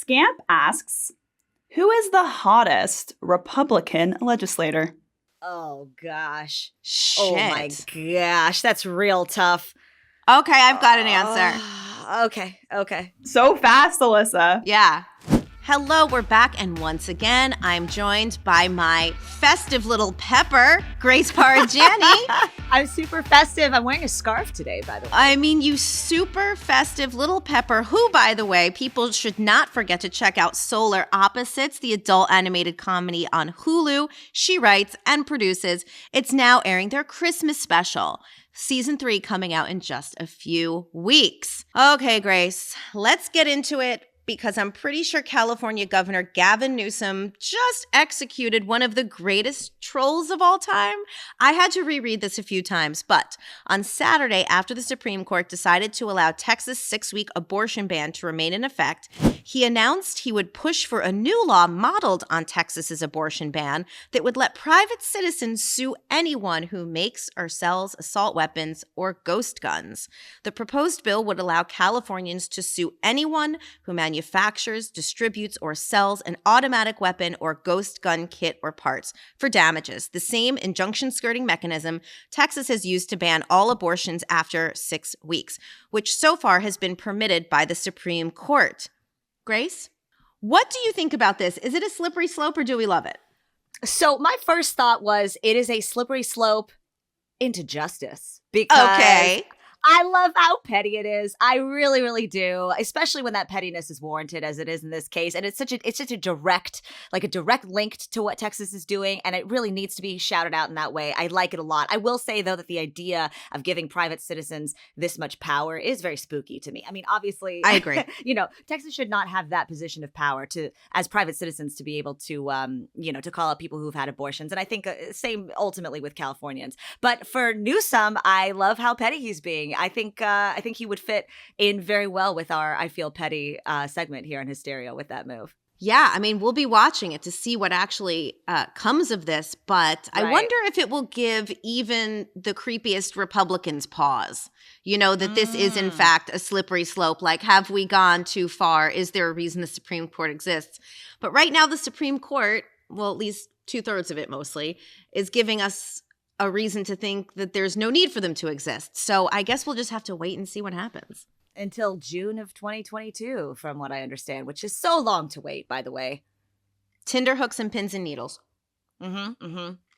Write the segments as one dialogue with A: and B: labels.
A: Scamp asks, who is the hottest Republican legislator?
B: Oh, gosh.
C: Shit.
B: Oh, my gosh. That's real tough.
C: Okay, I've got an answer.
B: Okay.
A: So fast, Alyssa.
C: Yeah. Hello, we're back, and once again, I'm joined by my festive little pepper, Grace Parra Janney.
B: I'm super festive. I'm wearing a scarf today, by the way.
C: I mean, you super festive little pepper, who, by the way, people should not forget to check out Solar Opposites, the adult animated comedy on Hulu. She writes and produces. It's now airing their Christmas special. Season 3 coming out in just a few weeks. Okay, Grace, let's get into it, because I'm pretty sure California Governor Gavin Newsom just executed one of the greatest trolls of all time. I had to reread this a few times, but on Saturday, after the Supreme Court decided to allow Texas' 6-week abortion ban to remain in effect, he announced he would push for a new law modeled on Texas's abortion ban that would let private citizens sue anyone who makes or sells assault weapons or ghost guns. The proposed bill would allow Californians to sue anyone who manufactures, distributes, or sells an automatic weapon or ghost gun kit or parts for damages, the same injunction skirting mechanism Texas has used to ban all abortions after 6 weeks, which so far has been permitted by the Supreme Court. Grace, what do you think about this? Is it a slippery slope or do we love it?
B: So my first thought was it is a slippery slope into justice. Because
C: Okay.
B: I love how petty it is. I really, really do, especially when that pettiness is warranted, as it is in this case. And it's such a direct link to what Texas is doing, and it really needs to be shouted out in that way. I like it a lot. I will say, though, that the idea of giving private citizens this much power is very spooky to me. I mean, obviously,
C: I agree.
B: Texas should not have that position of power as private citizens to be able to, to call out people who've had abortions. And I think same ultimately with Californians. But for Newsom, I love how petty he's being. I think he would fit in very well with our I Feel Petty segment here on Hysteria with that move.
C: Yeah, I mean, we'll be watching it to see what actually comes of this, but I wonder if it will give even the creepiest Republicans pause, that this is in fact a slippery slope. Like, have we gone too far? Is there a reason the Supreme Court exists? But right now the Supreme Court, well, at least 2/3 of it mostly, is giving us a reason to think that there's no need for them to exist. So I guess we'll just have to wait and see what happens.
B: Until June of 2022, from what I understand, which is so long to wait, by the way.
C: Tinder hooks and pins and needles.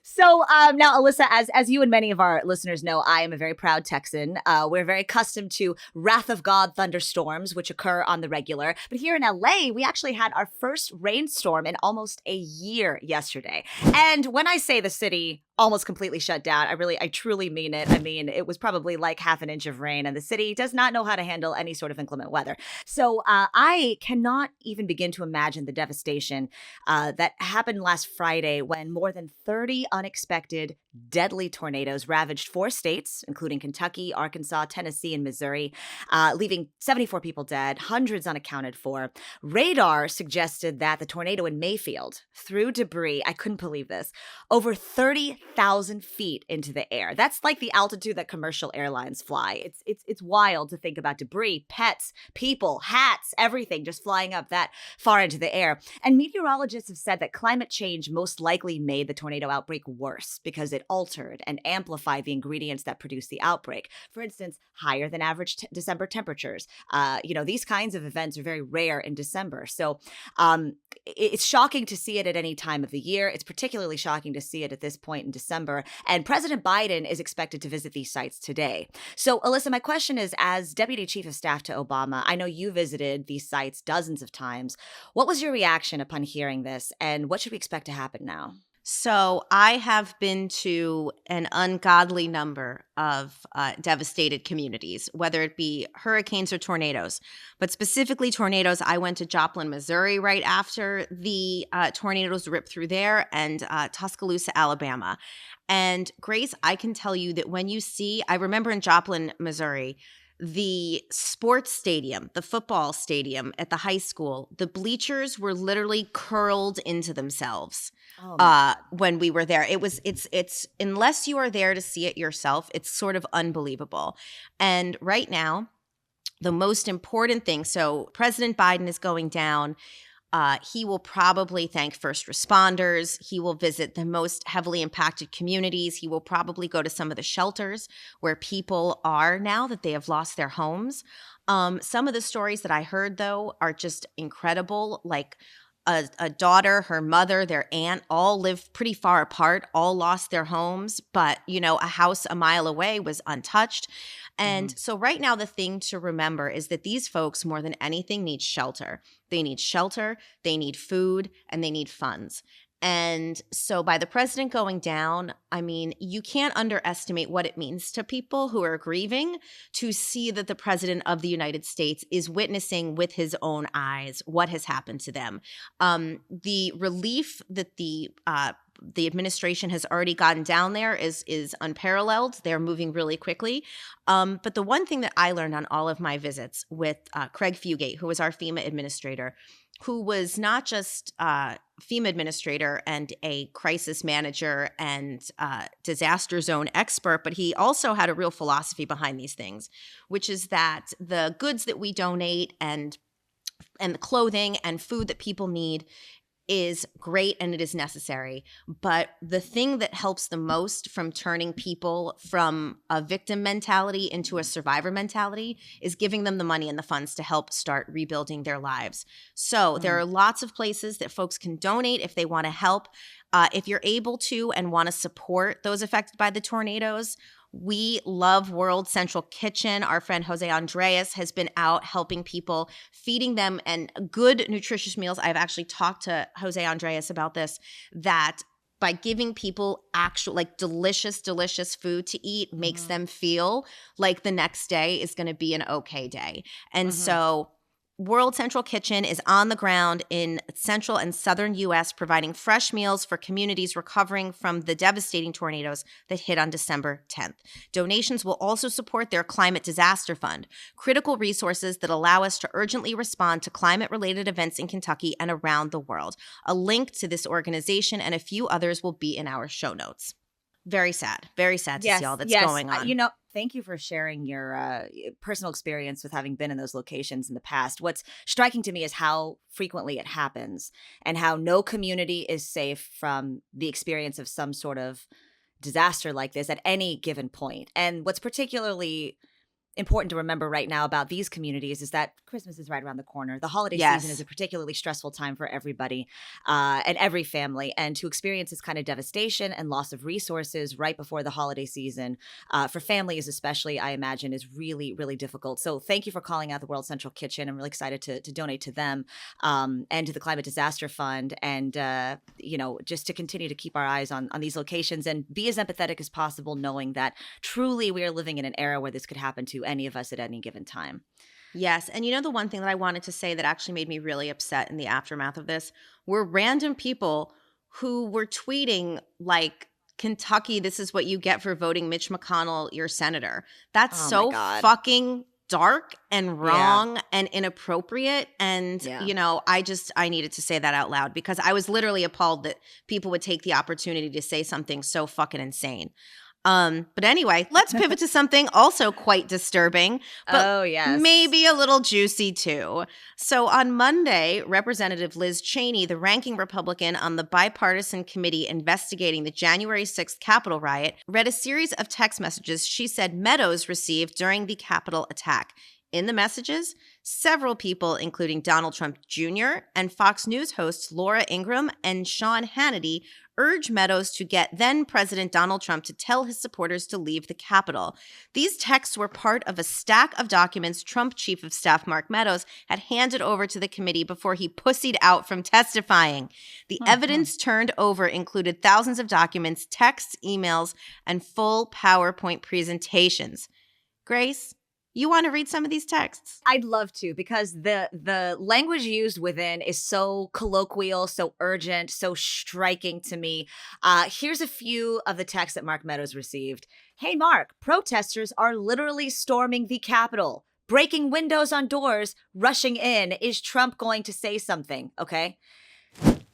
B: So now, Alyssa, as you and many of our listeners know, I am a very proud Texan. We're very accustomed to wrath of God thunderstorms, which occur on the regular. But here in LA, we actually had our first rainstorm in almost a year yesterday. And when I say the city almost completely shut down, I truly mean it. I mean, it was probably like half an inch of rain, and the city does not know how to handle any sort of inclement weather. So I cannot even begin to imagine the devastation that happened last Friday when more than 30 unexpected, deadly tornadoes ravaged 4 states, including Kentucky, Arkansas, Tennessee, and Missouri, leaving 74 people dead, hundreds unaccounted for. Radar suggested that the tornado in Mayfield threw debris, I couldn't believe this, over 30,000 feet into the air. That's like the altitude that commercial airlines fly. It's wild to think about debris, pets, people, hats, everything just flying up that far into the air. And meteorologists have said that climate change most likely made the tornado outbreak worse because it altered and amplified the ingredients that produce the outbreak. For instance, higher than average December temperatures. These kinds of events are very rare in December. So it's shocking to see it at any time of the year. It's particularly shocking to see it at this point in December. And President Biden is expected to visit these sites today. So, Alyssa, my question is, as Deputy Chief of Staff to Obama, I know you visited these sites dozens of times. What was your reaction upon hearing this, and what should we expect to happen now?
C: So I have been to an ungodly number of devastated communities, whether it be hurricanes or tornadoes. But specifically tornadoes, I went to Joplin, Missouri right after the tornadoes ripped through there, and Tuscaloosa, Alabama. And Grace, I can tell you that when you see, I remember in Joplin, Missouri, the sports stadium, the football stadium at the high school, the bleachers were literally curled into themselves. When we were there. It's unless you are there to see it yourself, it's sort of unbelievable. And right now, the most important thing, so President Biden is going down. He will probably thank first responders. He will visit the most heavily impacted communities. He will probably go to some of the shelters where people are now that they have lost their homes. Some of the stories that I heard, though, are just incredible. Like a daughter, her mother, their aunt all live pretty far apart, all lost their homes, but, you know, a house a mile away was untouched. And so right now, the thing to remember is that these folks, more than anything, need shelter. They need shelter, they need food, and they need funds. And so by the president going down, I mean, you can't underestimate what it means to people who are grieving to see that the president of the United States is witnessing with his own eyes what has happened to them. The relief that the administration has already gotten down there is unparalleled. They're moving really quickly. But the one thing that I learned on all of my visits with Craig Fugate, who was our FEMA administrator, who was not just FEMA administrator and a crisis manager and disaster zone expert, but he also had a real philosophy behind these things, which is that the goods that we donate and the clothing and food that people need is great and it is necessary. But the thing that helps the most from turning people from a victim mentality into a survivor mentality is giving them the money and the funds to help start rebuilding their lives. So there are lots of places that folks can donate if they want to help. If you're able to and want to support those affected by the tornadoes, we love World Central Kitchen. Our friend Jose Andres has been out helping people, feeding them and good, nutritious meals. I've actually talked to Jose Andres about this, that by giving people actual, like delicious, delicious food to eat makes them feel like the next day is going to be an okay day. And so World Central Kitchen is on the ground in central and southern U.S., providing fresh meals for communities recovering from the devastating tornadoes that hit on December 10th. Donations will also support their Climate Disaster Fund, critical resources that allow us to urgently respond to climate-related events in Kentucky and around the world. A link to this organization and a few others will be in our show notes. Very sad to see all that's going on.
B: You know, thank you for sharing your personal experience with having been in those locations in the past. What's striking to me is how frequently it happens and how no community is safe from the experience of some sort of disaster like this at any given point. And what's particularly important to remember right now about these communities is that Christmas is right around the corner. The holiday season is a particularly stressful time for everybody and every family. And to experience this kind of devastation and loss of resources right before the holiday season, for families especially, I imagine is really, really difficult. So thank you for calling out the World Central Kitchen. I'm really excited to donate to them and to the Climate Disaster Fund. And, you know, just to continue to keep our eyes on these locations and be as empathetic as possible, knowing that truly we are living in an era where this could happen to any of us at any given time.
C: Yes. And you know, the one thing that I wanted to say that actually made me really upset in the aftermath of this were random people who were tweeting like, Kentucky, this is what you get for voting Mitch McConnell your senator. That's so fucking dark and wrong and inappropriate. And, you know, I needed to say that out loud because I was literally appalled that people would take the opportunity to say something so fucking insane. But anyway, let's pivot to something also quite disturbing, but maybe a little juicy too. So on Monday, Representative Liz Cheney, the ranking Republican on the bipartisan committee investigating the January 6th Capitol riot, read a series of text messages she said Meadows received during the Capitol attack. In the messages, several people, including Donald Trump Jr. and Fox News hosts Laura Ingraham and Sean Hannity, urge Meadows to get then-President Donald Trump to tell his supporters to leave the Capitol. These texts were part of a stack of documents Trump Chief of Staff Mark Meadows had handed over to the committee before he pussied out from testifying. The evidence turned over included thousands of documents, texts, emails, and full PowerPoint presentations. Grace, you want to read some of these texts?
B: I'd love to, because the language used within is so colloquial, so urgent, so striking to me. Here's a few of the texts that Mark Meadows received. Hey, Mark, protesters are literally storming the Capitol, breaking windows on doors, rushing in. Is Trump going to say something? Okay.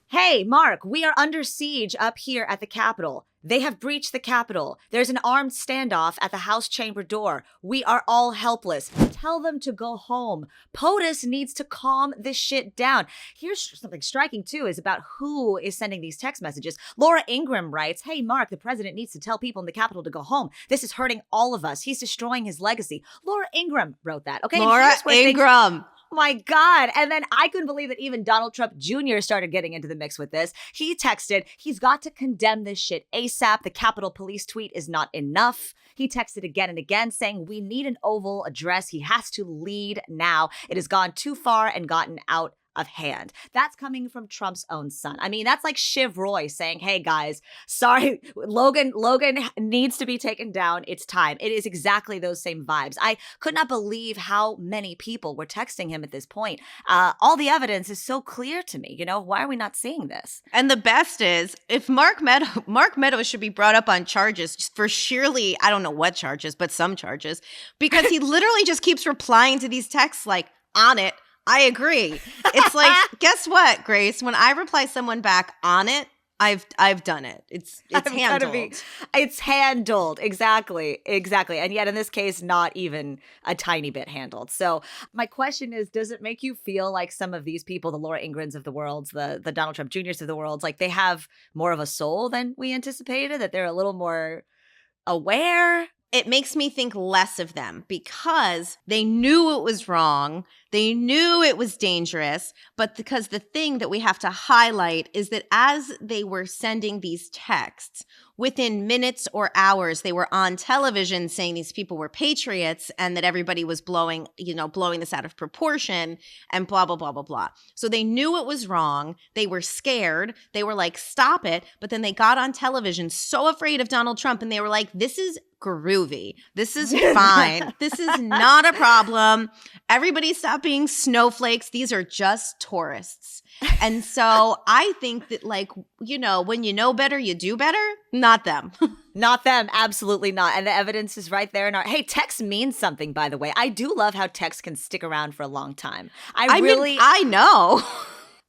B: Hey, Mark, we are under siege up here at the Capitol. They have breached the Capitol. There's an armed standoff at the House chamber door. We are all helpless. Tell them to go home. POTUS needs to calm this shit down. Here's something striking, too, is about who is sending these text messages. Laura Ingraham writes, "Hey, Mark, the president needs to tell people in the Capitol to go home. This is hurting all of us. He's destroying his legacy." Laura Ingraham wrote that, okay?
C: Laura Ingraham.
B: My God. And then I couldn't believe that even Donald Trump Jr. started getting into the mix with this. He texted, he's got to condemn this shit ASAP. The Capitol Police tweet is not enough. He texted again and again saying, we need an Oval address. He has to lead now. It has gone too far and gotten out of hand. That's coming from Trump's own son. I mean, that's like Shiv Roy saying, hey guys, sorry, Logan needs to be taken down. It's time. It is exactly those same vibes. I could not believe how many people were texting him at this point. All the evidence is so clear to me. You know, why are we not seeing this?
C: And the best is, if Mark Meadows should be brought up on charges for surely, I don't know what charges, but some charges, because he literally just keeps replying to these texts like, on it. I agree. It's like, guess what, Grace? When I reply someone back on it, I've done it. It's handled.
B: It's handled. Exactly. And yet in this case, not even a tiny bit handled. So my question is, does it make you feel like some of these people, the Laura Ingrams of the world, the Donald Trump Jr.'s of the world, like they have more of a soul than we anticipated, that they're a little more aware?
C: It makes me think less of them because they knew it was wrong. They knew it was dangerous. But because the thing that we have to highlight is that as they were sending these texts, within minutes or hours, they were on television saying these people were patriots and that everybody was blowing this out of proportion and blah, blah, blah, blah, blah. So they knew it was wrong. They were scared. They were like, stop it. But then they got on television so afraid of Donald Trump and they were like, this is groovy. This is fine. This is not a problem. Everybody stop being snowflakes. These are just tourists. And so I think that, like, you know, when you know better, you do better. Not them.
B: Not them. Absolutely not. And the evidence is right there. Hey, text means something, by the way. I do love how text can stick around for a long time.
C: I know.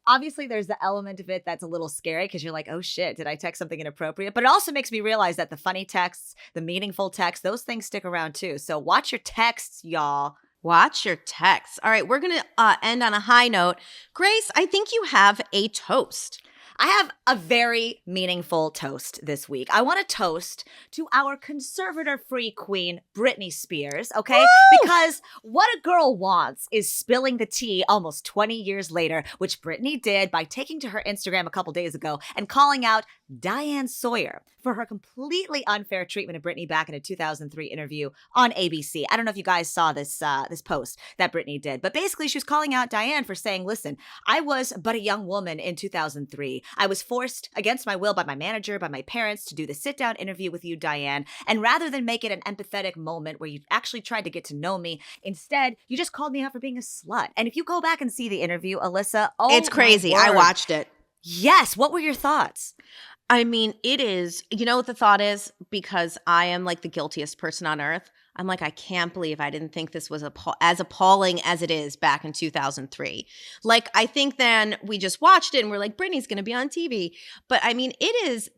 B: Obviously, there's the element of it that's a little scary because you're like, oh shit, did I text something inappropriate? But it also makes me realize that the funny texts, the meaningful texts, those things stick around too. So watch your texts, y'all.
C: Watch your texts. All right, we're going to end on a high note. Grace, I think you have a toast.
B: I have a very meaningful toast this week. I want to toast to our conservator-free queen, Britney Spears, okay?
C: Woo!
B: Because what a girl wants is spilling the tea almost 20 years later, which Britney did by taking to her Instagram a couple days ago and calling out Diane Sawyer for her completely unfair treatment of Britney back in a 2003 interview on ABC. I don't know if you guys saw this post that Britney did, but basically she was calling out Diane for saying, listen, I was but a young woman in 2003. I was forced against my will by my manager, by my parents, to do the sit-down interview with you, Diane. And rather than make it an empathetic moment where you actually tried to get to know me, instead, you just called me out for being a slut. And if you go back and see the interview, Alyssa,
C: it's crazy. I watched it.
B: Yes. What were your thoughts?
C: I mean, it is, you know what the thought is? Because I am like the guiltiest person on earth. I'm like, I can't believe I didn't think this was as appalling as it is back in 2003. Like, I think then we just watched it and we're like, Britney's going to be on TV. But I mean,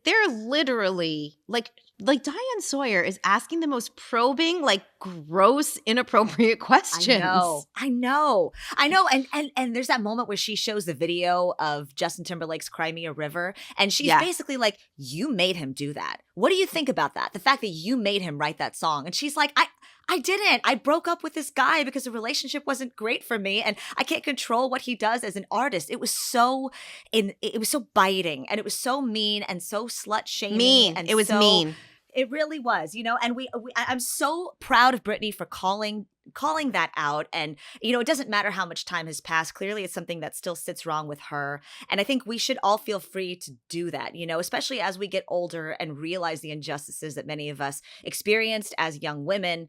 C: they're literally like Diane Sawyer is asking the most probing, like gross, inappropriate questions.
B: I know. And there's that moment where she shows the video of Justin Timberlake's Cry Me a River. And she's basically like, you made him do that. What do you think about that? The fact that you made him write that song. And she's like, I didn't. I broke up with this guy because the relationship wasn't great for me and I can't control what he does as an artist. It was so biting and it was so mean and so slut-shaming.
C: Mean.
B: And
C: it was mean.
B: It really was, you know, and I'm so proud of Britney for calling that out. And, you know, it doesn't matter how much time has passed. Clearly, it's something that still sits wrong with her. And I think we should all feel free to do that, you know, especially as we get older and realize the injustices that many of us experienced as young women.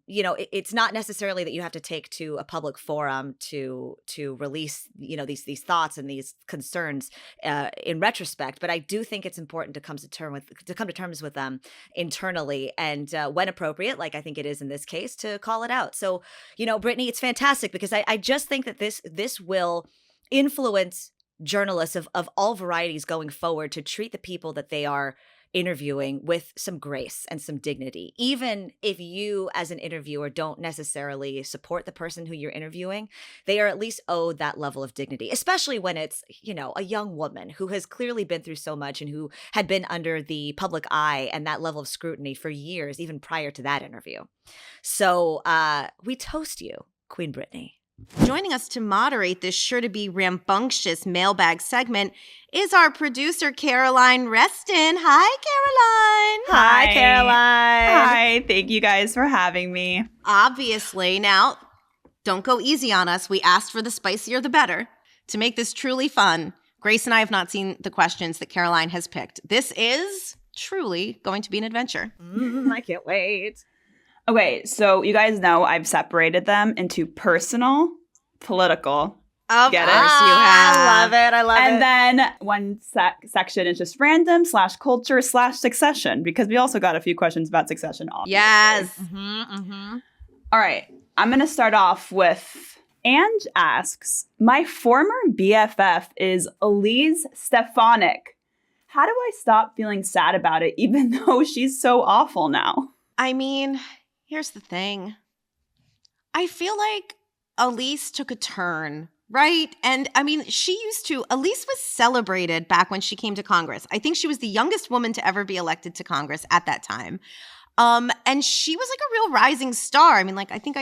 B: You know, it's not necessarily that you have to take to a public forum to release, you know, these thoughts and these concerns in retrospect. But I do think it's important to come to terms with them internally and when appropriate, like I think it is in this case, to call it out. So, you know, Britney, it's fantastic because I just think that this will influence journalists of all varieties going forward to treat the people that they are interviewing with some grace and some dignity. Even if you as an interviewer don't necessarily support the person who you're interviewing, they are at least owed that level of dignity, especially when it's, you know, a young woman who has clearly been through so much and who had been under the public eye and that level of scrutiny for years, even prior to that interview. So we toast you, Queen Britney.
C: Joining us to moderate this sure-to-be rambunctious mailbag segment is our producer, Caroline Reston. Hi, Caroline.
B: Hi, Caroline.
A: Hi, thank you guys for having me.
C: Obviously, now, don't go easy on us. We asked for the spicier the better. To make this truly fun, Grace and I have not seen the questions that Caroline has picked. This is truly going to be an adventure.
B: I can't wait.
A: Okay, so you guys know I've separated them into personal, political.
C: Of
A: Get it?
C: course you have.
B: I love it. I love it.
A: And then one section is just random /culture /succession, because we also got a few questions about succession. Obviously.
C: Yes.
A: All right, I'm going to start off with Ange asks, my former BFF is Elise Stefanik. How do I stop feeling sad about it, even though she's so awful now?
C: I mean, here's the thing. I feel like Elise took a turn, right? And I mean, Elise was celebrated back when she came to Congress. I think she was the youngest woman to ever be elected to Congress at that time. And she was like a real rising star. I mean, like, I think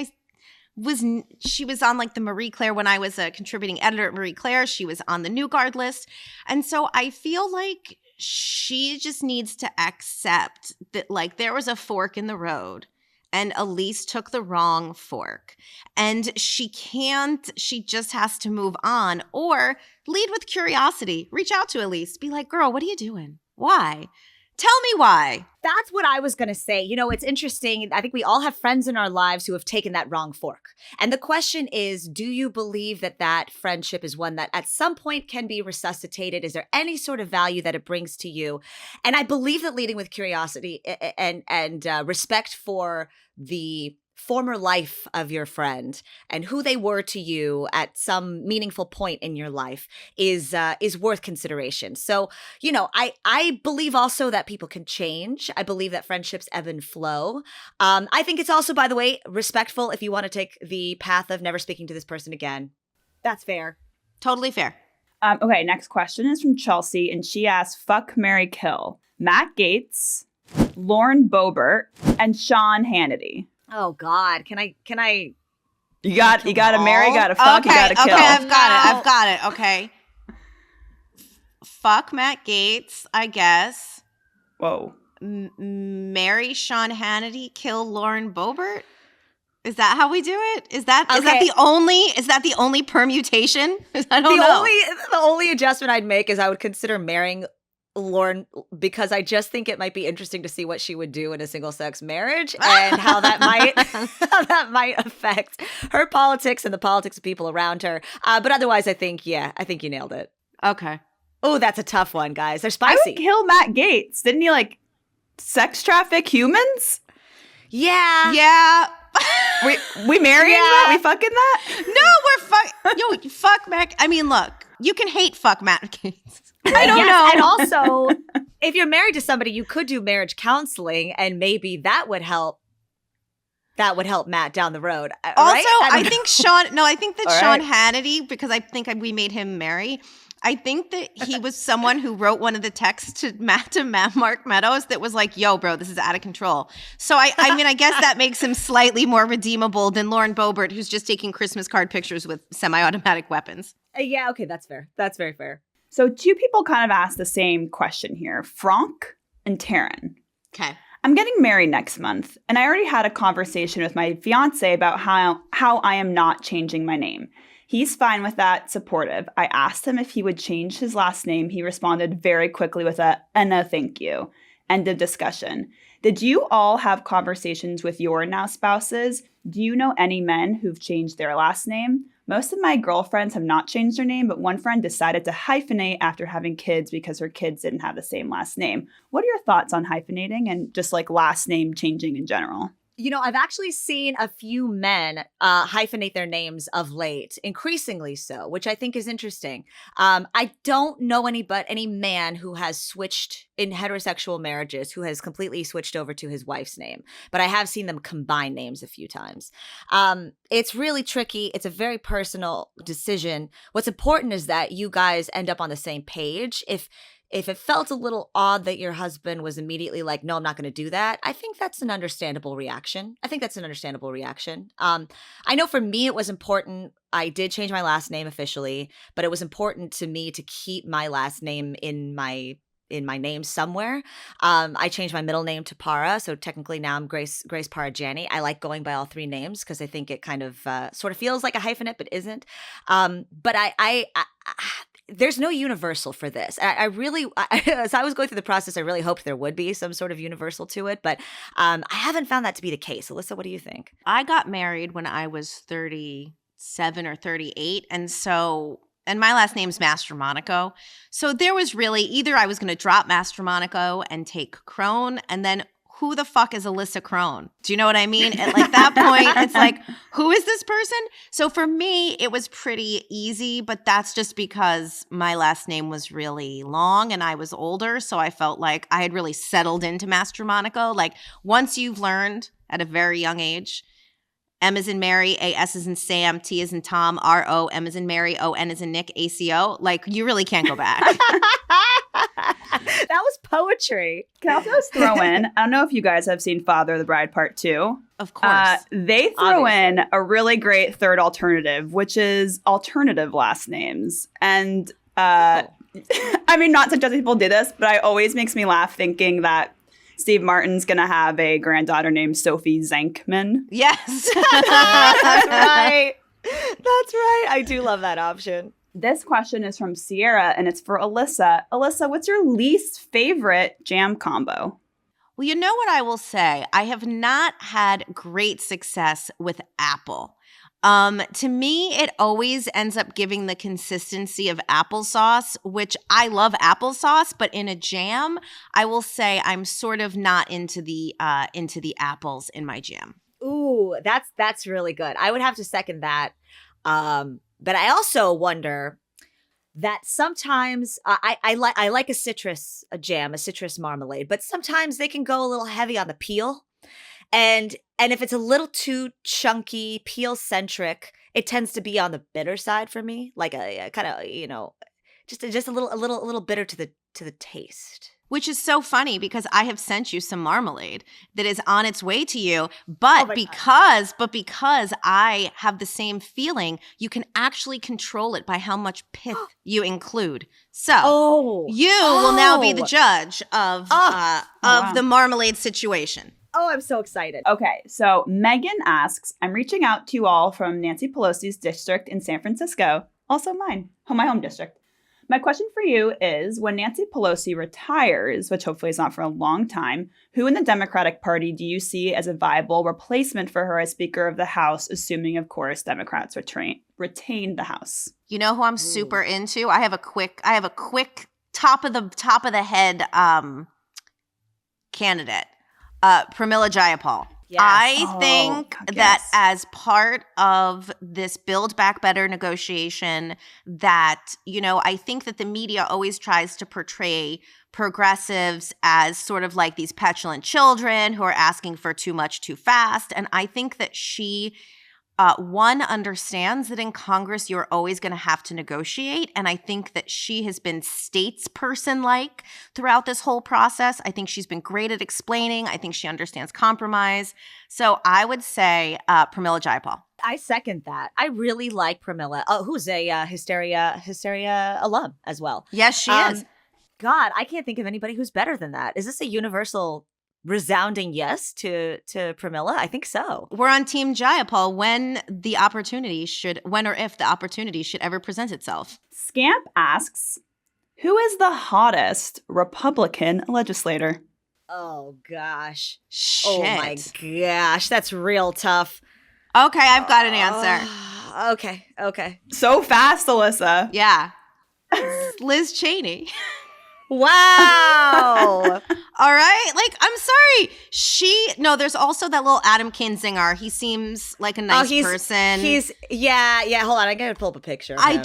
C: she was on like the Marie Claire when I was a contributing editor at Marie Claire. She was on the New Guard list. And so I feel like she just needs to accept that like there was a fork in the road and Elise took the wrong fork. And she just has to move on or lead with curiosity. Reach out to Elise. Be like, girl, what are you doing? Why? Tell me why.
B: That's what I was going to say. You know, it's interesting. I think we all have friends in our lives who have taken that wrong fork. And the question is, do you believe that that friendship is one that at some point can be resuscitated? Is there any sort of value that it brings to you? And I believe that leading with curiosity and respect for the former life of your friend and who they were to you at some meaningful point in your life is worth consideration. So, you know, I believe also that people can change. I believe that friendships ebb and flow. I think it's also, by the way, respectful if you want to take the path of never speaking to this person again. That's fair.
C: Totally fair.
A: Okay, next question is from Chelsea, and she asks, fuck, marry, kill. Matt Gaetz, Lauren Boebert, and Sean Hannity.
B: Oh God, can I?
A: You got to marry, got to fuck, you got to kill.
C: Okay, I've got it. Okay. Fuck Matt Gaetz, I guess.
A: Whoa.
C: Marry Sean Hannity, kill Lauren Boebert? Is that how we do it? Is that the only permutation? I don't know.
B: The only adjustment I'd make is I would consider marrying Lauren, because I just think it might be interesting to see what she would do in a single-sex marriage and how that might affect her politics and the politics of people around her. But otherwise, I think you nailed it.
C: Okay.
B: Oh, that's a tough one, guys. They're spicy.
A: I would kill Matt Gaetz. Didn't he like sex traffic humans?
B: Yeah.
A: We marrying that? We fucking that?
C: No, we're fuck Matt. I mean, look, you can hate fuck Matt Gaetz. I don't know.
B: And also, if you're married to somebody, you could do marriage counseling, and maybe that would help. That would help Matt down the road.
C: Also,
B: right?
C: I think Sean Hannity, because I think we made him marry. I think that he was someone who wrote one of the texts to Mark Meadows that was like, yo, bro, this is out of control. So I mean, I guess that makes him slightly more redeemable than Lauren Boebert, who's just taking Christmas card pictures with semi-automatic weapons.
B: Yeah, okay, that's fair. That's very fair.
A: So two people kind of asked the same question here, Frank and Taryn.
C: Okay.
A: I'm getting married next month, and I already had a conversation with my fiance about how I am not changing my name. He's fine with that, supportive. I asked him if he would change his last name. He responded very quickly with a no thank you. End of discussion. Did you all have conversations with your now spouses? Do you know any men who've changed their last name? Most of my girlfriends have not changed their name, but one friend decided to hyphenate after having kids because her kids didn't have the same last name. What are your thoughts on hyphenating and just like last name changing in general?
B: I've actually seen a few men hyphenate their names of late, increasingly so, which I think is interesting. I don't know any man who has switched in heterosexual marriages who has completely switched over to his wife's name, but I have seen them combine names a few times. It's really tricky. It's a very personal decision. What's important is that you guys end up on the same page. If it felt a little odd that your husband was immediately like, no, I'm not going to do that, I think that's an understandable reaction. I know for me, it was important. I did change my last name officially, but it was important to me to keep my last name in my name somewhere. I changed my middle name to Parra, so technically now I'm Grace Parra Janney. I like going by all three names because I think it kind of sort of feels like a hyphenate, but isn't. But I there's no universal for this. I really, as I was going through the process, I really hoped there would be some sort of universal to it, but I haven't found that to be the case. Alyssa, what do you think?
C: I got married when I was 37 or 38, and my last name's Mastromonaco. So there was really either I was going to drop Mastromonaco and take Crone, and then who the fuck is Alyssa Crone? Do you know what I mean? At like that point, it's like, who is this person? So for me, it was pretty easy, but that's just because my last name was really long and I was older. So I felt like I had really settled into Mastromonaco. Like once you've learned at a very young age, M as in Mary, A, S as in Sam, T as in Tom, R, O, M as in Mary, O, N as in Nick, A, C, O, like you really can't go back.
B: That was poetry.
A: Can I also just throw in, I don't know if you guys have seen Father of the Bride Part 2.
C: Of course.
A: They throw in a really great third alternative, which is alternative last names. And I mean, not suggesting people do this, but it always makes me laugh thinking that Steve Martin's going to have a granddaughter named Sophie Zankman.
C: Yes.
B: That's right. That's right. I do love that option.
A: This question is from Sierra, and it's for Alyssa. Alyssa, what's your least favorite jam combo?
C: Well, you know what I will say? I have not had great success with apple. To me, it always ends up giving the consistency of applesauce, which I love applesauce, but in a jam, I will say I'm sort of not into the apples in my jam.
B: Ooh, that's really good. I would have to second that. But I also wonder that sometimes I like a citrus marmalade, but sometimes they can go a little heavy on the peel. And if it's a little too chunky, peel-centric, it tends to be on the bitter side for me, like a kind of, just a little bitter to the taste.
C: Which is so funny because I have sent you some marmalade that is on its way to you, but because I have the same feeling, you can actually control it by how much pith you include. So you will now be the judge of the marmalade situation.
B: Oh, I'm so excited.
A: Okay, so Megan asks, I'm reaching out to you all from Nancy Pelosi's district in San Francisco, also mine, my home district. My question for you is, when Nancy Pelosi retires, which hopefully is not for a long time, who in the Democratic Party do you see as a viable replacement for her as Speaker of the House, assuming, of course, Democrats retain the House? You know who I'm super into? I have a quick top of the head candidate, Pramila Jayapal. Yes. I think that as part of this Build Back Better negotiation that, I think that the media always tries to portray progressives as sort of like these petulant children who are asking for too much too fast. And I think that she, one, understands that in Congress you're always going to have to negotiate. And I think that she has been statesperson-like throughout this whole process. I think she's been great at explaining. I think she understands compromise. So I would say Pramila Jayapal.
B: I second that. I really like Pramila, who's a Hysteria alum as well.
C: Yes, she is.
B: God, I can't think of anybody who's better than that. Is this a universal resounding yes to Pramila? I think so.
C: We're on Team Jayapal when or if the opportunity should ever present itself.
A: Scamp asks, who is the hottest Republican legislator?
B: Oh, gosh.
C: Shit.
B: Oh, my gosh. That's real tough.
C: Okay, I've got an answer.
B: Okay.
A: So fast, Alyssa.
C: Yeah. Liz Cheney.
B: Wow.
C: All right. Like, I'm sorry. There's also that little Adam Kinzinger. He seems like a nice person.
B: Yeah. Hold on. I gotta pull up a picture.
C: I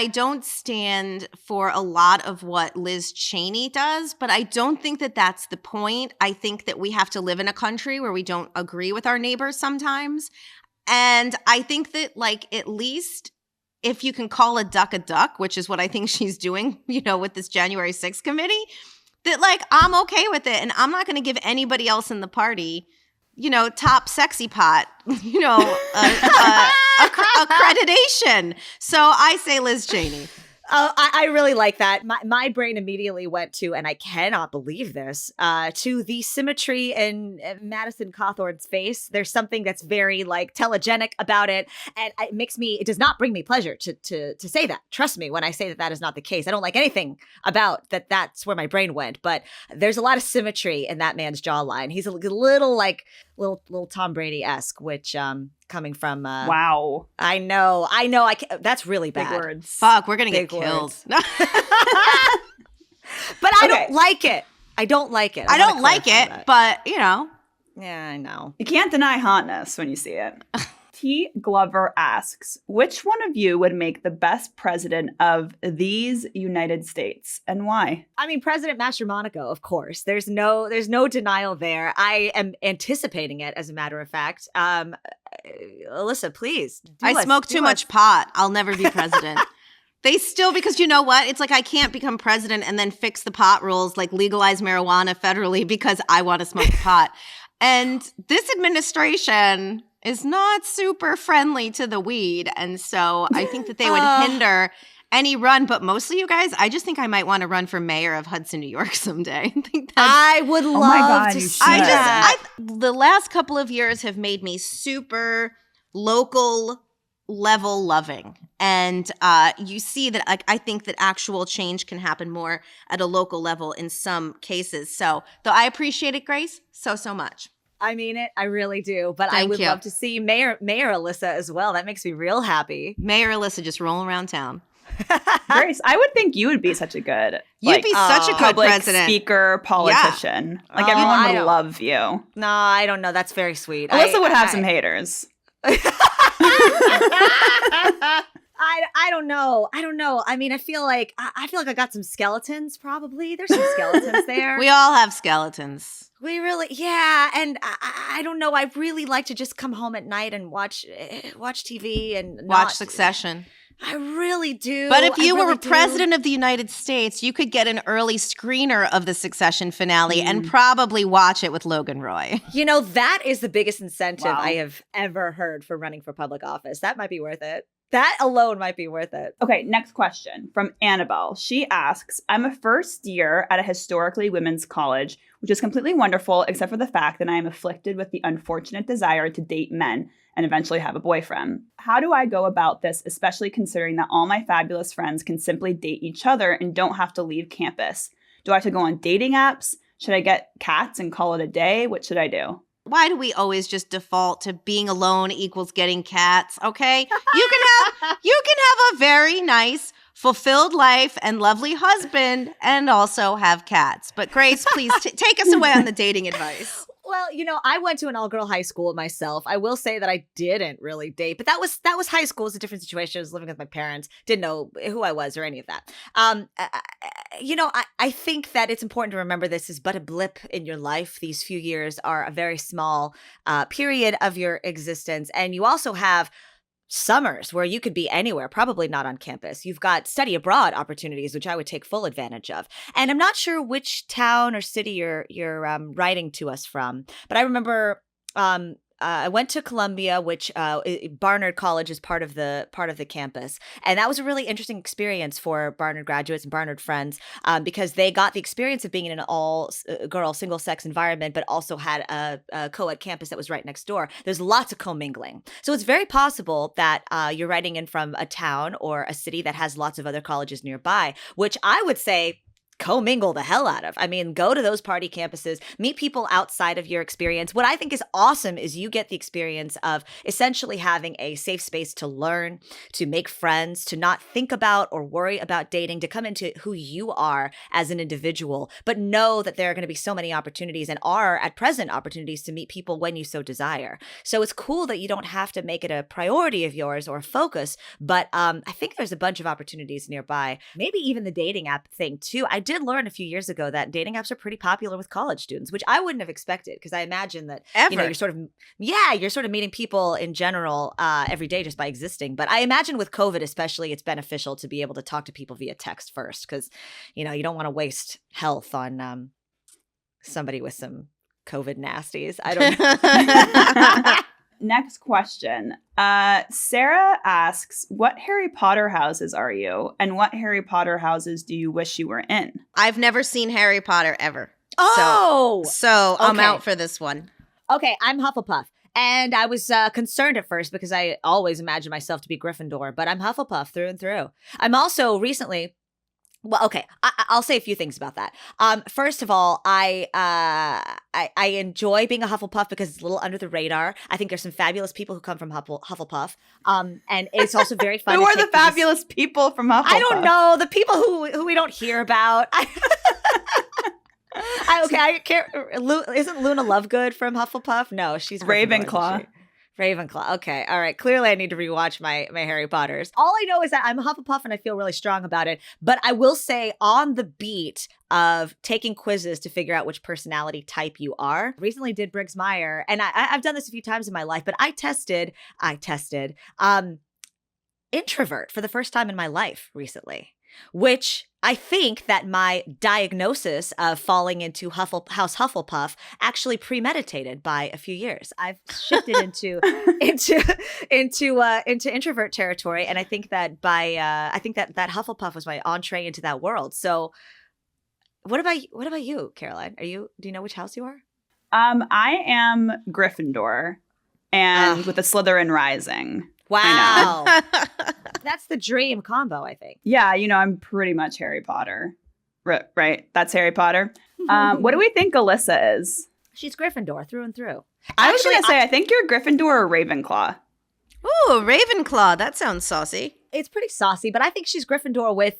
C: don't stand for a lot of what Liz Cheney does, but I don't think that that's the point. I think that we have to live in a country where we don't agree with our neighbors sometimes. And I think that, like, at least if you can call a duck, which is what I think she's doing, with this January 6th committee, that, like, I'm okay with it. And I'm not going to give anybody else in the party, top sexy pot, accreditation. So I say Liz Cheney.
B: I really like that. My brain immediately went to, and I cannot believe this, to the symmetry in Madison Cawthorn's face. There's something that's very, like, telegenic about it, and it does not bring me pleasure to say that. Trust me when I say that is not the case. I don't like anything about that. That's where my brain went, but there's a lot of symmetry in that man's jawline. He's a little Tom Brady-esque, which coming from
A: wow.
B: I know. That's really bad.
A: Big words.
C: Fuck, we're gonna get killed.
B: But I don't like it. I don't like it.
C: I don't like it, but
B: Yeah, I know.
A: You can't deny hotness when you see it. T. Glover asks, which one of you would make the best president of these United States and why?
B: I mean, President Mastromonaco, of course. There's no denial there. I am anticipating it, as a matter of fact. Alyssa, please.
C: I smoke too much pot. I'll never be president. They still, because you know what? It's like I can't become president and then fix the pot rules, like legalize marijuana federally because I want to smoke pot. And this administration is not super friendly to the weed. And so I think that they would hinder any run. But mostly, you guys, I just think I might want to run for mayor of Hudson, New York someday.
B: I would love to see that.
C: The last couple of years have made me super local level loving. And you see that I think that actual change can happen more at a local level in some cases. So though I appreciate it, Grace, so much.
B: I mean it. I really do. But
C: Thank
B: I would
C: you.
B: love to see Mayor Alyssa as well. That makes me real happy.
C: Mayor Alyssa just rolling around town.
A: Grace, I would think you would be such a good
C: You'd be such a good
A: public
C: president.
A: Speaker, politician.
B: Yeah.
A: Like everyone would love you.
B: No, I don't know. That's very sweet.
A: Alyssa would have some haters.
B: I don't know. I mean, I feel like I got some skeletons. Probably there's some skeletons there.
C: We all have skeletons.
B: We really, yeah. And I don't know. I really like to just come home at night and watch TV and
C: Watch Succession.
B: I really do.
C: But if you were president of the United States, you could get an early screener of the Succession finale and probably watch it with Logan Roy.
B: That is the biggest incentive
A: Wow.
B: I have ever heard for running for public office. That might be worth it. That alone might be worth it.
A: Okay, next question from Annabelle. She asks, I'm a first year at a historically women's college, which is completely wonderful, except for the fact that I am afflicted with the unfortunate desire to date men and eventually have a boyfriend. How do I go about this, especially considering that all my fabulous friends can simply date each other and don't have to leave campus? Do I have to go on dating apps? Should I get cats and call it a day? What should I do?
C: Why do we always just default to being alone equals getting cats? Okay, you can have a very nice, fulfilled life and lovely husband, and also have cats. But Grace, please take us away on the dating advice.
B: Well, I went to an all-girl high school myself. I will say that I didn't really date, but that was high school. It was a different situation. I was living with my parents, didn't know who I was or any of that. I think that it's important to remember this is but a blip in your life. These few years are a very small period of your existence, and you also have summers where you could be anywhere, probably not on campus. You've got study abroad opportunities, which I would take full advantage of. And I'm not sure which town or city you're writing to us from, but I remember I went to Columbia, which Barnard College is part of the campus, and that was a really interesting experience for Barnard graduates and Barnard friends because they got the experience of being in an all-girl, single-sex environment, but also had a co-ed campus that was right next door. There's lots of commingling, so it's very possible that you're writing in from a town or a city that has lots of other colleges nearby, which I would say commingle the hell out of. I mean, go to those party campuses, meet people outside of your experience. What I think is awesome is you get the experience of essentially having a safe space to learn, to make friends, to not think about or worry about dating, to come into who you are as an individual, but know that there are going to be so many opportunities and are at present opportunities to meet people when you so desire. So it's cool that you don't have to make it a priority of yours or a focus, but I think there's a bunch of opportunities nearby. Maybe even the dating app thing too. I did learn a few years ago that dating apps are pretty popular with college students, which I wouldn't have expected, because I imagine that you're sort of meeting people in general every day just by existing. But I imagine with COVID especially, it's beneficial to be able to talk to people via text first, because you don't want to waste health on somebody with some COVID nasties. I don't know.
A: Next question. Sarah asks, what Harry Potter houses are you? And what Harry Potter houses do you wish you were in?
C: I've never seen Harry Potter ever.
B: Oh!
C: So I'm
B: Okay.
C: out for this one.
B: Okay, I'm Hufflepuff. And I was concerned at first because I always imagined myself to be Gryffindor, but I'm Hufflepuff through and through. I'm also recently... Well, okay, I'll say a few things about that. First of all, I enjoy being a Hufflepuff because it's a little under the radar. I think there's some fabulous people who come from Hufflepuff. And it's also very fun.
A: Who are the fabulous people from Hufflepuff?
B: I don't know. The people who we don't hear about. I can't. Isn't Luna Lovegood from Hufflepuff? No, she's
A: Ravenclaw.
B: Ravenclaw. Okay. All right. Clearly, I need to rewatch my Harry Potters. All I know is that I'm a Hufflepuff and I feel really strong about it. But I will say, on the beat of taking quizzes to figure out which personality type you are, recently did Briggs-Meyer, and I've done this a few times in my life, but I tested introvert for the first time in my life recently, which I think that my diagnosis of falling into House Hufflepuff actually premeditated by a few years. I've shifted into introvert territory, and I think that that Hufflepuff was my entree into that world. So, what about you, Caroline? Do you know which house you are?
A: I am Gryffindor, and with a Slytherin rising.
B: Wow. That's the dream combo, I think.
A: Yeah, I'm pretty much Harry Potter. Right? That's Harry Potter. What do we think Alyssa is?
B: She's Gryffindor through and through.
A: I was going to say, I think you're Gryffindor or Ravenclaw.
C: Ooh, Ravenclaw. That sounds saucy.
B: It's pretty saucy, but I think she's Gryffindor with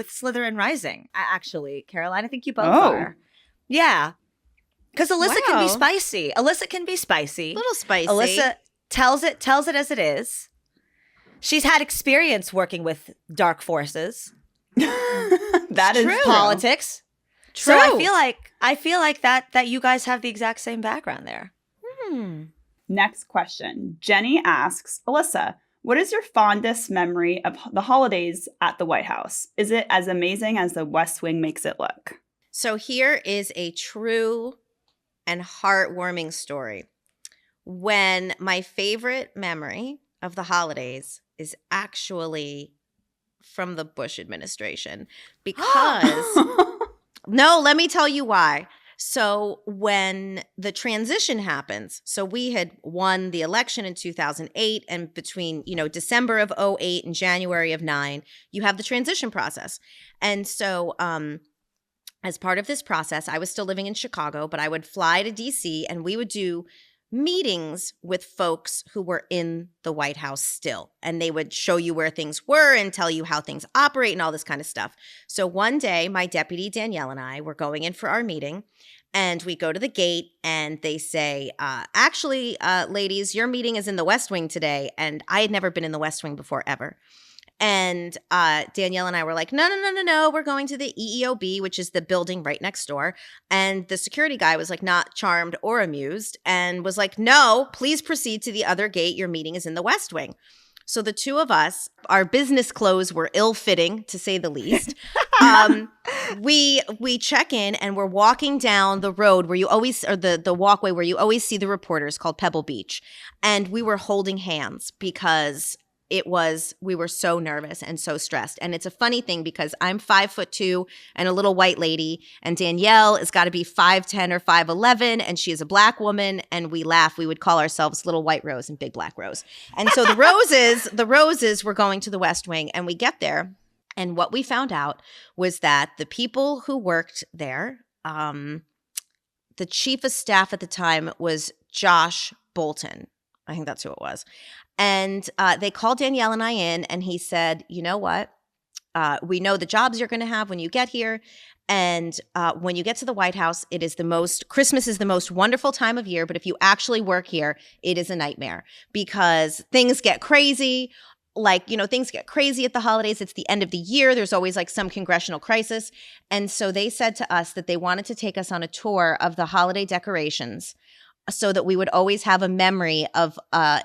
B: Slytherin rising. Actually, Caroline, I think you both are. Yeah. Because Alyssa can be spicy. A little spicy. Alyssa tells it as it is. She's had experience working with dark forces.
A: That is
C: true.
B: Politics.
C: True.
B: So I feel like that you guys have the exact same background there.
A: Next question. Jenny asks, Alyssa, what is your fondest memory of the holidays at the White House? Is it as amazing as the West Wing makes it look?
C: So here is a true and heartwarming story. When my favorite memory of the holidays is actually from the Bush administration. Because, no, let me tell you why. So when the transition happens, so we had won the election in 2008, and between, December of 2008 and January of 2009, you have the transition process. And so as part of this process, I was still living in Chicago, but I would fly to DC and we would do meetings with folks who were in the White House still, and they would show you where things were and tell you how things operate and all this kind of stuff. So one day, my deputy Danielle and I were going in for our meeting, and we go to the gate and they say, actually, ladies, your meeting is in the West Wing today. And I had never been in the West Wing before ever. And Danielle and I were like, no, we're going to the EEOB, which is the building right next door. And the security guy was like not charmed or amused and was like, no, please proceed to the other gate. Your meeting is in the West Wing. So the two of us, our business clothes were ill-fitting, to say the least. We check in and we're walking down the road where you always, or the walkway where you always see the reporters, called Pebble Beach. And we were holding hands because we were so nervous and so stressed. And it's a funny thing because I'm 5'2" and a little white lady, and Danielle has got to be 5'10" or 5'11", and she is a black woman. And we laugh. We would call ourselves Little White Rose and Big Black Rose. And so the roses were going to the West Wing, and we get there. And what we found out was that the people who worked there, the chief of staff at the time was Josh Bolton. I think that's who it was. And they called Danielle and I in, and he said, you know what? We know the jobs you're going to have when you get here. And when you get to the White House, Christmas is the most wonderful time of year. But if you actually work here, it is a nightmare because things get crazy. Things get crazy at the holidays. It's the end of the year. There's always some congressional crisis. And so they said to us that they wanted to take us on a tour of the holiday decorations so that we would always have a memory of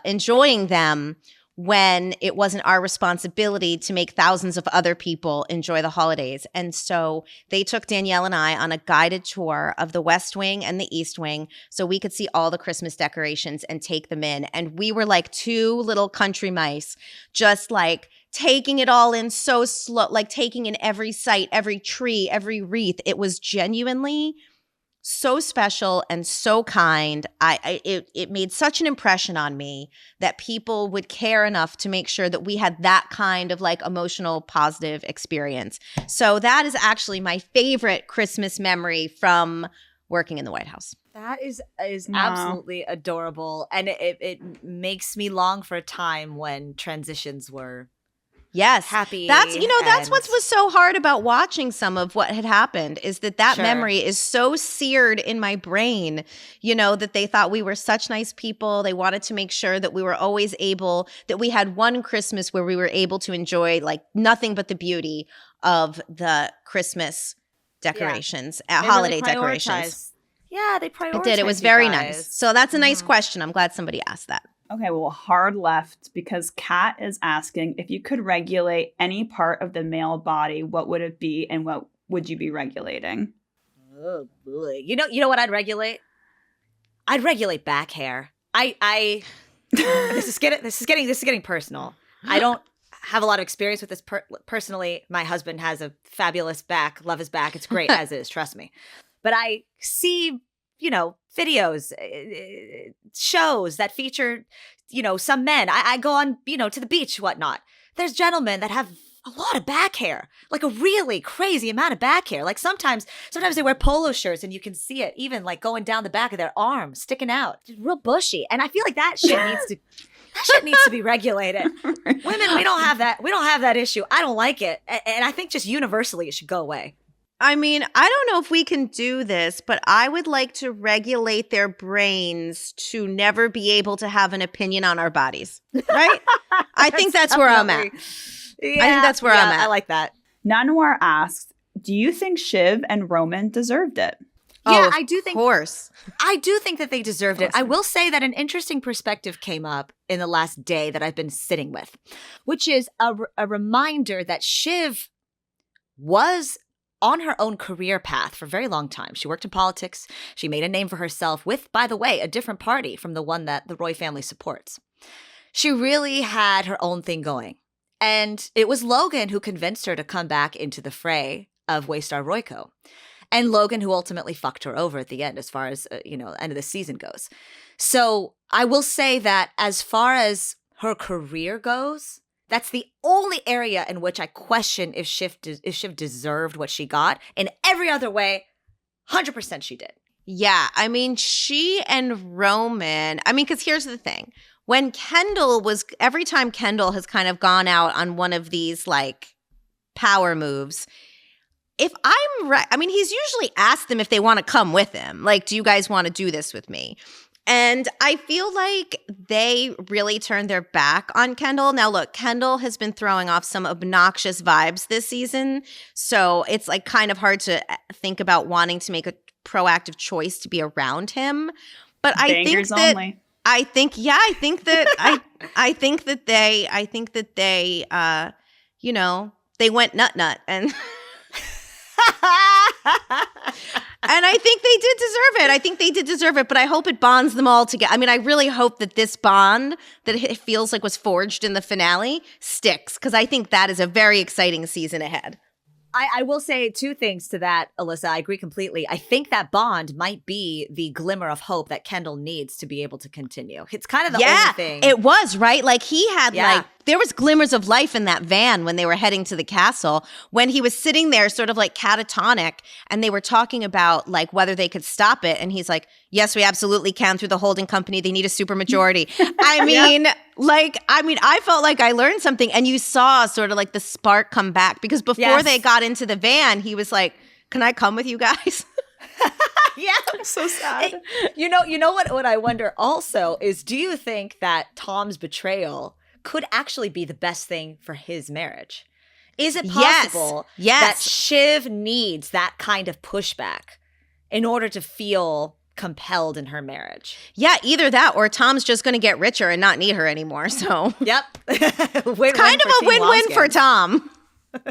C: enjoying them when it wasn't our responsibility to make thousands of other people enjoy the holidays. And so they took Danielle and I on a guided tour of the West Wing and the East Wing so we could see all the Christmas decorations and take them in. And we were like two little country mice, just taking it all in so slow, taking in every sight, every tree, every wreath. It was genuinely so special and so kind. It made such an impression on me that people would care enough to make sure that we had that kind of emotional positive experience. So that is actually my favorite Christmas memory from working in the White House.
B: That is absolutely adorable, and it makes me long for a time when transitions were happy.
C: That's what was so hard about watching some of what had happened is that
B: Sure.
C: memory is so seared in my brain, that they thought we were such nice people. They wanted to make sure that we were always that we had one Christmas where we were able to enjoy nothing but the beauty of the Christmas decorations, holiday decorations.
B: Yeah, they prioritized.
C: It did. It was
B: you
C: very
B: guys.
C: nice. So that's a nice question. I'm glad somebody asked that.
A: Okay, well, hard left because Kat is asking if you could regulate any part of the male body, what would it be and what would you be regulating?
B: Oh boy. You know what I'd regulate? I'd regulate back hair. This is getting personal. I don't have a lot of experience with this personally. My husband has a fabulous back. Love his back. It's great as is, trust me. But I see, videos, shows that feature, some men. I go on, to the beach, whatnot. There's gentlemen that have a lot of back hair, a really crazy amount of back hair. Sometimes they wear polo shirts and you can see it even going down the back of their arm, sticking out, just real bushy. And I feel like that shit needs to be regulated. Women, we don't have that. We don't have that issue. I don't like it. And I think just universally it should go away.
C: I mean, I don't know if we can do this, but I would like to regulate their brains to never be able to have an opinion on our bodies, right? I think that's where I'm at.
B: Yeah,
C: I think that's where I'm at.
B: I like that.
A: Nanoir asks, do you think Shiv and Roman deserved it?
B: Yeah, I do think.
C: Of course.
B: I do think that they deserved it. I will say that an interesting perspective came up in the last day that I've been sitting with, which is a reminder that Shiv was on her own career path for a very long time. She worked in politics. She made a name for herself with, by the way, a different party from the one that the Roy family supports. She really had her own thing going. And it was Logan who convinced her to come back into the fray of Waystar Royco. And Logan who ultimately fucked her over at the end as far as, end of the season goes. So I will say that as far as her career goes, that's the only area in which I question if Shiv deserved what she got. In every other way, 100% she did.
C: Yeah, I mean, she and Roman, because here's the thing. When every time Kendall has kind of gone out on one of these power moves, if I'm right, he's usually asked them if they want to come with him. Do you guys want to do this with me? And I feel like they really turned their back on Kendall. Now, look, Kendall has been throwing off some obnoxious vibes this season. So it's kind of hard to think about wanting to make a proactive choice to be around him. But I think that
A: only.
C: I think that they they went nut and and I think they did deserve it. But I hope it bonds them all together. I really hope that this bond that it feels like was forged in the finale sticks, because I think that is a very exciting season ahead.
B: I will say two things to that, Alyssa. I agree completely. I think that bond might be the glimmer of hope that Kendall needs to be able to continue. It's kind of the only thing.
C: It was, right? Like he had there was glimmers of life in that van when they were heading to the castle, when he was sitting there sort of like catatonic and they were talking about like whether they could stop it. And he's like, yes, we absolutely can through the holding company. They need a supermajority. I mean, I felt like I learned something, and you saw sort of like the spark come back because before they got into the van, he was like, can I come with you guys?
B: Yeah.
A: I'm so sad.
B: You know what I wonder also is, do you think that Tom's betrayal could actually be the best thing for his marriage? Is it possible that Shiv needs that kind of pushback in order to feel compelled in her marriage?
C: Yeah, either that or Tom's just going to get richer and not need her anymore. So,
B: yep.
C: Kind of a win-win for Tom.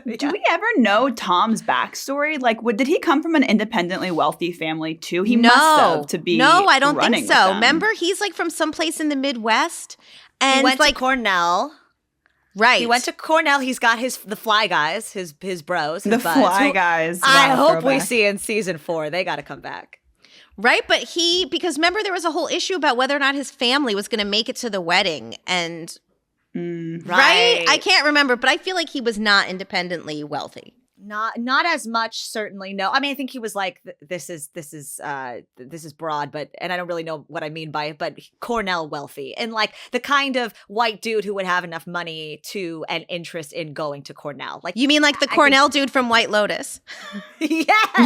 A: Do we ever know Tom's backstory? Like, did he come from an independently wealthy family too? He must have to be.
C: No, I don't think so. Remember, he's like from someplace in the Midwest. And
B: he went to Cornell.
C: Right.
B: He went to Cornell. He's got the Fly Guys, his bros. His buds,
A: Fly Guys.
B: I hope we see in season 4. They got to come back.
C: Right. But because remember, there was a whole issue about whether or not his family was going to make it to the wedding. And right? I can't remember, but I feel like he was not independently wealthy.
B: Not as much, certainly. No, I mean, I think he was like, this is broad, and I don't really know what I mean by it, but Cornell wealthy, and like the kind of white dude who would have enough money and interest in going to Cornell. Like,
C: you mean like the Cornell dude from White Lotus?
B: Yes,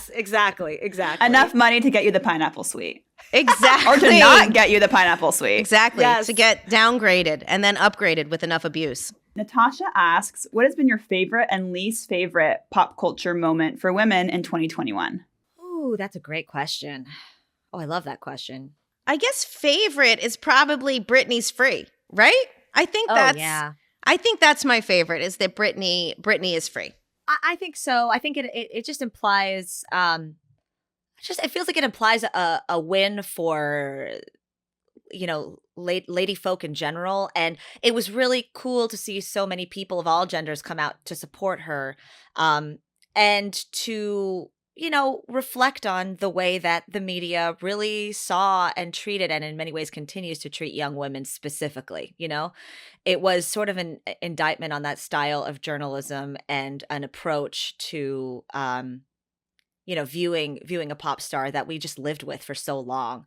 B: exactly.
A: Enough money to get you the pineapple suite.
C: Exactly.
A: Or to not get you the pineapple suite.
C: Exactly. Yes. To get downgraded and then upgraded with enough abuse.
A: Natasha asks, what has been your favorite and least favorite pop culture moment for women in 2021?
B: Ooh, that's a great question. Oh, I love that question.
C: I guess favorite is probably Britney's free, right? I think that's my favorite, is that Britney is free.
B: I think so. I think it just implies it feels like it implies a win for, lady folk in general. And it was really cool to see so many people of all genders come out to support her, and to, reflect on the way that the media really saw and treated, and in many ways continues to treat, young women specifically. It was sort of an indictment on that style of journalism and an approach to viewing a pop star that we just lived with for so long.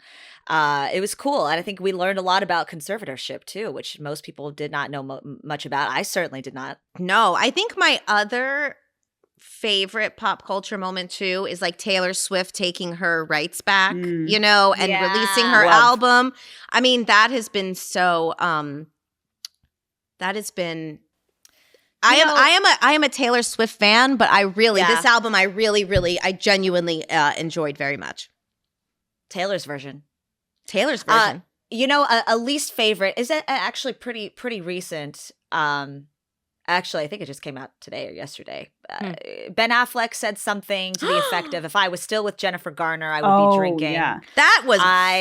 B: It was cool. And I think we learned a lot about conservatorship too, which most people did not know much about. I certainly did not.
C: No, I think my other favorite pop culture moment too is like Taylor Swift taking her rights back, and releasing her album. I mean, that has been so, I am a Taylor Swift fan, but this album I genuinely enjoyed very much.
B: Taylor's version.
C: A
B: least favorite is actually pretty recent. Actually, I think it just came out today or yesterday. Ben Affleck said something to the effect of, if I was still with Jennifer Garner, I would be drinking. Yeah.
C: That was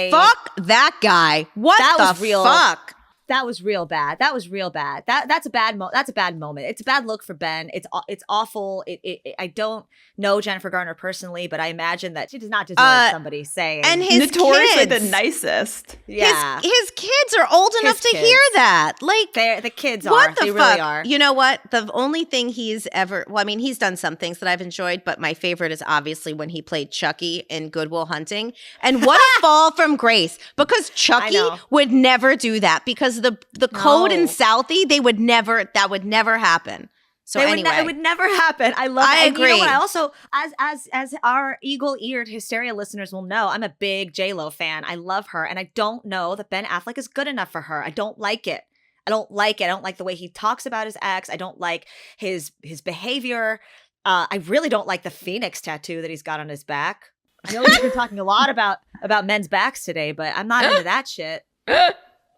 C: fuck that guy. What the fuck?
B: That was real bad. That's a bad moment. It's a bad look for Ben. It's awful. I don't know Jennifer Garner personally, but I imagine that she does not deserve somebody saying.
C: And his
A: notoriously
C: kids,
A: the nicest.
C: Yeah, his kids are old enough to hear that. Like,
B: the kids
C: what
B: they
C: fuck?
B: Really are.
C: You know what? The only thing he's done some things that I've enjoyed, but my favorite is obviously when he played Chucky in Good Will Hunting. And what a fall from grace, because Chucky would never do that, because the code in Southie, that would never happen. So
B: it would never happen. I love it.
C: I agree.
B: You know what? I also, as our eagle-eared Hysteria listeners will know, I'm a big J-Lo fan. I love her, and I don't know that Ben Affleck is good enough for her. I don't like it. I don't like the way he talks about his ex. I don't like his behavior. I really don't like the Phoenix tattoo that he's got on his back. I know we've been talking a lot about men's backs today, but I'm not into that shit.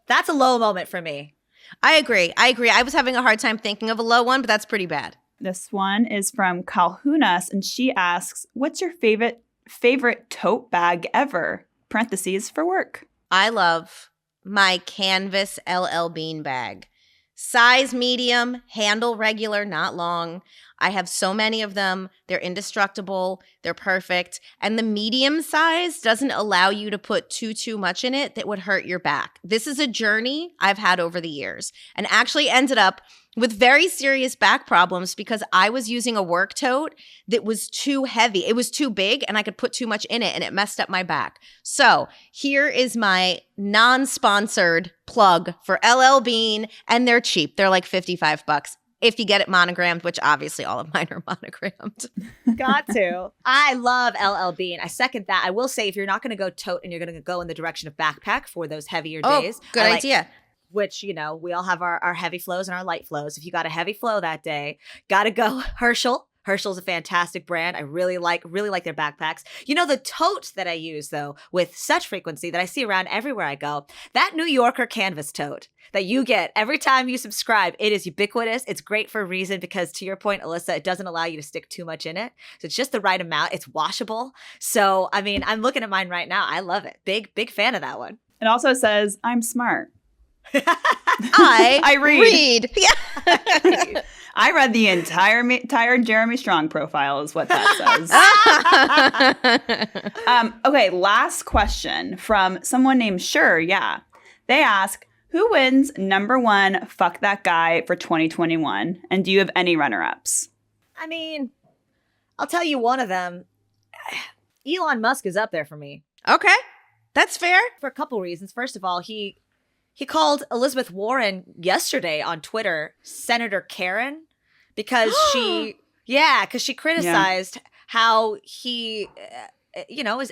B: That's a low moment for me.
C: I agree. I was having a hard time thinking of a low one, but that's pretty bad.
A: This one is from Calhunas, and she asks, what's your favorite tote bag ever? Parentheses, for work.
C: I love my canvas LL Bean bag. Size medium, handle regular, not long. I have so many of them. They're indestructible. They're perfect. And the medium size doesn't allow you to put too much in it that would hurt your back. This is a journey I've had over the years and actually ended up with very serious back problems because I was using a work tote that was too heavy. It was too big and I could put too much in it and it messed up my back. So here is my non-sponsored plug for LL Bean, and they're cheap. They're like $55. If you get it monogrammed, which obviously all of mine are monogrammed.
B: Got to. I love LL Bean. I second that. I will say if you're not going to go tote and you're going to go in the direction of backpack for those heavier days.
C: Good idea.
B: Which, you know, we all have our heavy flows and our light flows. If you got a heavy flow that day, got to go Herschel. Herschel's a fantastic brand. I really like their backpacks. You know, the tote that I use, though, with such frequency that I see around everywhere I go, that New Yorker canvas tote that you get every time you subscribe, it is ubiquitous. It's great for a reason because, to your point, Alyssa, it doesn't allow you to stick too much in it. So it's just the right amount. It's washable. So, I mean, I'm looking at mine right now. I love it. Big fan of that one.
A: It also says, I'm smart.
C: I read. Yeah.
A: I read the entire Jeremy Strong profile is what that says. Okay, last question from someone named Sure, yeah. They ask, who wins #1 fuck that guy for 2021? And do you have any runner-ups?
B: I mean, I'll tell you one of them. Elon Musk is up there for me.
C: Okay, that's fair.
B: For a couple reasons. First of all, he called Elizabeth Warren yesterday on Twitter Senator Karen because she criticized how he,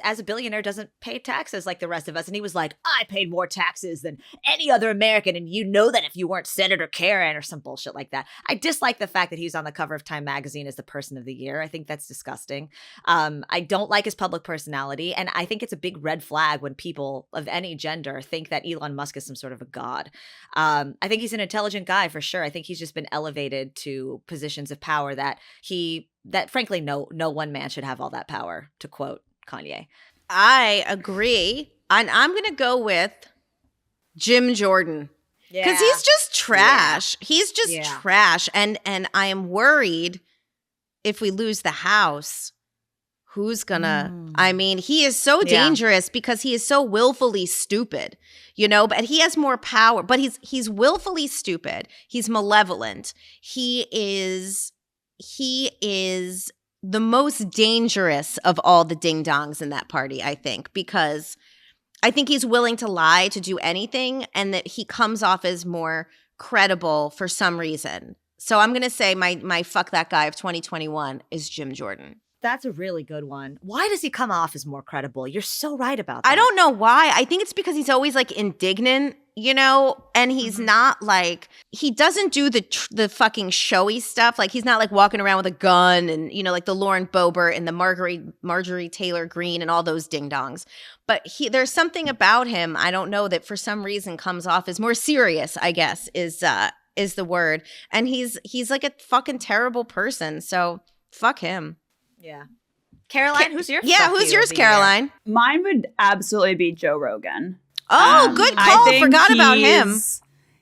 B: as a billionaire doesn't pay taxes like the rest of us. And he was like, I paid more taxes than any other American. And you know that if you weren't Senator Karen or some bullshit like that. I dislike the fact that he's on the cover of Time magazine as the person of the year. I think that's disgusting. I don't like his public personality. And I think it's a big red flag when people of any gender think that Elon Musk is some sort of a god. I think he's an intelligent guy for sure. I think he's just been elevated to positions of power that frankly, no one man should have all that power, to quote Kanye.
C: I agree. And I'm going to go with Jim Jordan. Because he's just trash. Yeah. He's just trash. And I am worried if we lose the House, who's going to, I mean, he is so dangerous because he is so willfully stupid, but he has more power, but he's willfully stupid. He's malevolent. He is the most dangerous of all the ding-dongs in that party, I think, because I think he's willing to lie to do anything and that he comes off as more credible for some reason. So I'm going to say my fuck that guy of 2021 is Jim Jordan.
B: That's a really good one. Why does he come off as more credible? You're so right about that.
C: I don't know why. I think it's because he's always like indignant, and he's not like, he doesn't do the fucking showy stuff. Like he's not like walking around with a gun and, like the Lauren Boebert and the Marjorie Taylor Greene and all those ding dongs. But there's something about him, I don't know, that for some reason comes off as more serious, I guess, is the word. And he's like a fucking terrible person. So fuck him.
B: Yeah. Caroline, who's your
C: who's yours, Caroline?
A: Mine would absolutely be Joe Rogan.
C: Oh, good call. Forgot about him.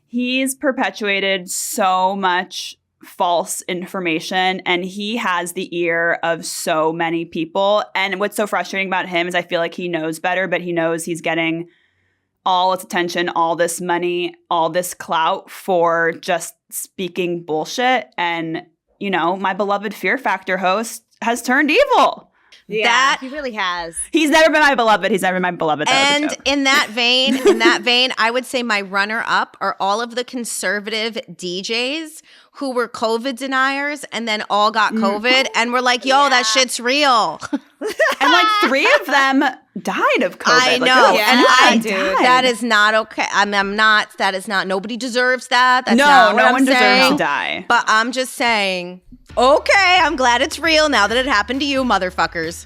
A: He's perpetuated so much false information and he has the ear of so many people. And what's so frustrating about him is I feel like he knows better, but he knows he's getting all its attention, all this money, all this clout for just speaking bullshit. And, my beloved Fear Factor host has turned evil.
B: Yeah, he really has.
A: He's never been my beloved. He's never been my beloved.
C: And in that vein, I would say my runner-up are all of the conservative DJs who were COVID deniers and then all got COVID and were like, yo, that shit's real.
A: And like 3 of them died of COVID.
C: I know. That is not okay. That is not, nobody deserves that. That's not what
A: no one
C: saying.
A: Deserves to die.
C: But I'm just saying, okay, I'm glad it's real now that it happened to you, motherfuckers.